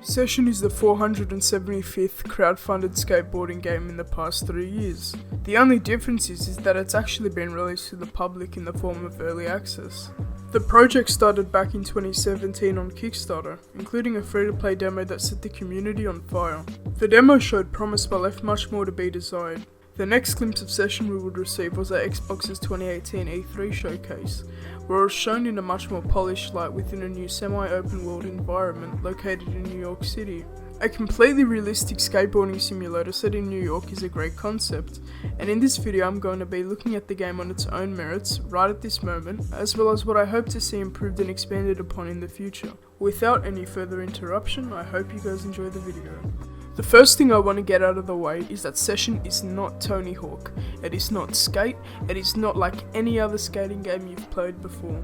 Session is the 475th crowdfunded skateboarding game in the past 3 years. The only difference is that it's actually been released to the public in the form of early access. The project started back in 2017 on Kickstarter, including a free-to-play demo that set the community on fire. The demo showed promise but left much more to be desired. The next glimpse of Session we would receive was at Xbox's 2018 E3 showcase, where it was shown in a much more polished light within a new semi-open world environment located in New York City. A completely realistic skateboarding simulator set in New York is a great concept, and in this video I'm going to be looking at the game on its own merits right at this moment, as well as what I hope to see improved and expanded upon in the future. Without any further interruption, I hope you guys enjoy the video. The first thing I want to get out of the way is that Session is not Tony Hawk, it is not Skate, it is not like any other skating game you've played before.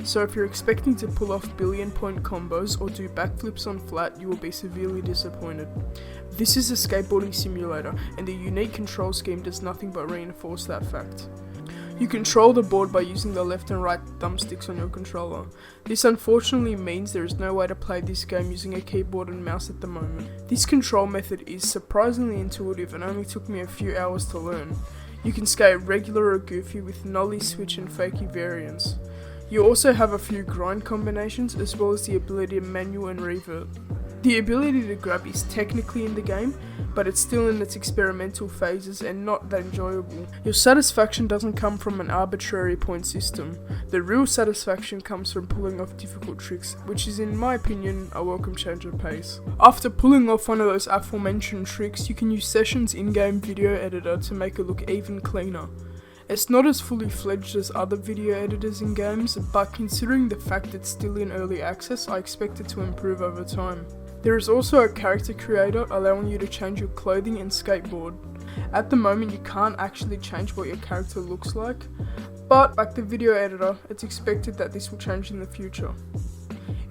So if you're expecting to pull off billion-point combos or do backflips on flat, you will be severely disappointed. This is a skateboarding simulator, and the unique control scheme does nothing but reinforce that fact. You control the board by using the left and right thumbsticks on your controller. This unfortunately means there is no way to play this game using a keyboard and mouse at the moment. This control method is surprisingly intuitive and only took me a few hours to learn. You can skate regular or goofy with nollie, switch and fakie variants. You also have a few grind combinations as well as the ability to manual and revert. The ability to grab is technically in the game, but it's still in its experimental phases and not that enjoyable. Your satisfaction doesn't come from an arbitrary point system. The real satisfaction comes from pulling off difficult tricks, which is in my opinion a welcome change of pace. After pulling off one of those aforementioned tricks, you can use Session's in-game video editor to make it look even cleaner. It's not as fully fledged as other video editors in games, but considering the fact it's still in early access, I expect it to improve over time. There is also a character creator allowing you to change your clothing and skateboard. At the moment you can't actually change what your character looks like, but like the video editor, it's expected that this will change in the future.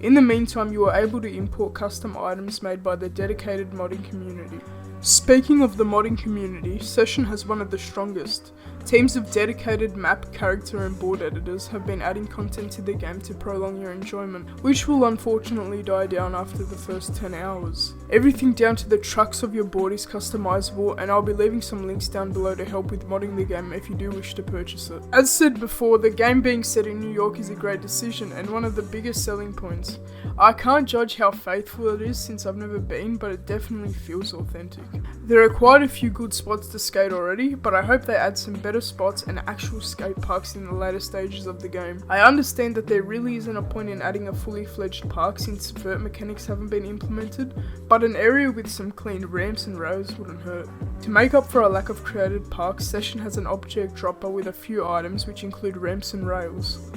In the meantime, you are able to import custom items made by the dedicated modding community. Speaking of the modding community, Session has one of the strongest. Teams of dedicated map, character and board editors have been adding content to the game to prolong your enjoyment, which will unfortunately die down after the first 10 hours. Everything down to the trucks of your board is customizable, and I'll be leaving some links down below to help with modding the game if you do wish to purchase it. As said before, the game being set in New York is a great decision and one of the biggest selling points. I can't judge how faithful it is since I've never been, but it definitely feels authentic. There are quite a few good spots to skate already, but I hope they add some better spots and actual skate parks in the later stages of the game. I understand that there really isn't a point in adding a fully fledged park since vert mechanics haven't been implemented, but an area with some clean ramps and rails wouldn't hurt. To make up for a lack of created parks, Session has an object dropper with a few items which include ramps and rails.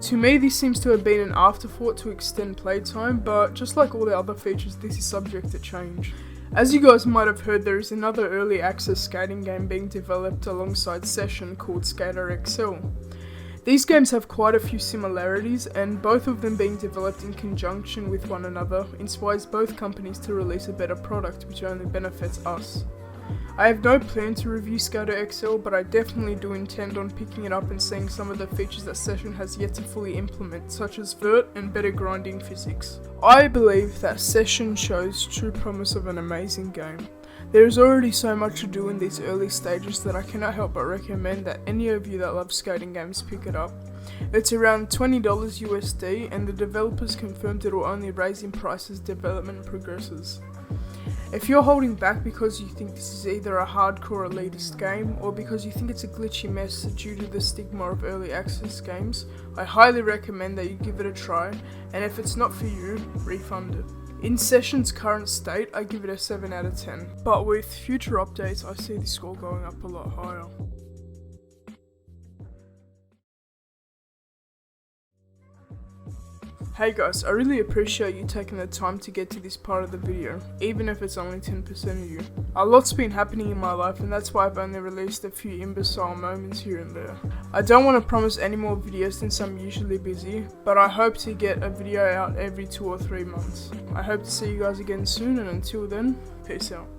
To me, this seems to have been an afterthought to extend playtime, but just like all the other features, this is subject to change. As you guys might have heard, there is another early access skating game being developed alongside Session called Skater XL. These games have quite a few similarities, and both of them being developed in conjunction with one another inspires both companies to release a better product which only benefits us. I have no plan to review Skater XL, but I definitely do intend on picking it up and seeing some of the features that Session has yet to fully implement, such as vert and better grinding physics. I believe that Session shows true promise of an amazing game. There is already so much to do in these early stages that I cannot help but recommend that any of you that love skating games pick it up. It's around $20 USD, and the developers confirmed it will only raise in price as development progresses. If you're holding back because you think this is either a hardcore elitist game or because you think it's a glitchy mess due to the stigma of early access games, I highly recommend that you give it a try, and if it's not for you, refund it. In Session's current state, I give it a 7 out of 10, but with future updates I see the score going up a lot higher. Hey guys, I really appreciate you taking the time to get to this part of the video, even if it's only 10% of you. A lot's been happening in my life, and that's why I've only released a few imbecile moments here and there. I don't want to promise any more videos since I'm usually busy, but I hope to get a video out every 2 or 3 months. I hope to see you guys again soon, and until then, peace out.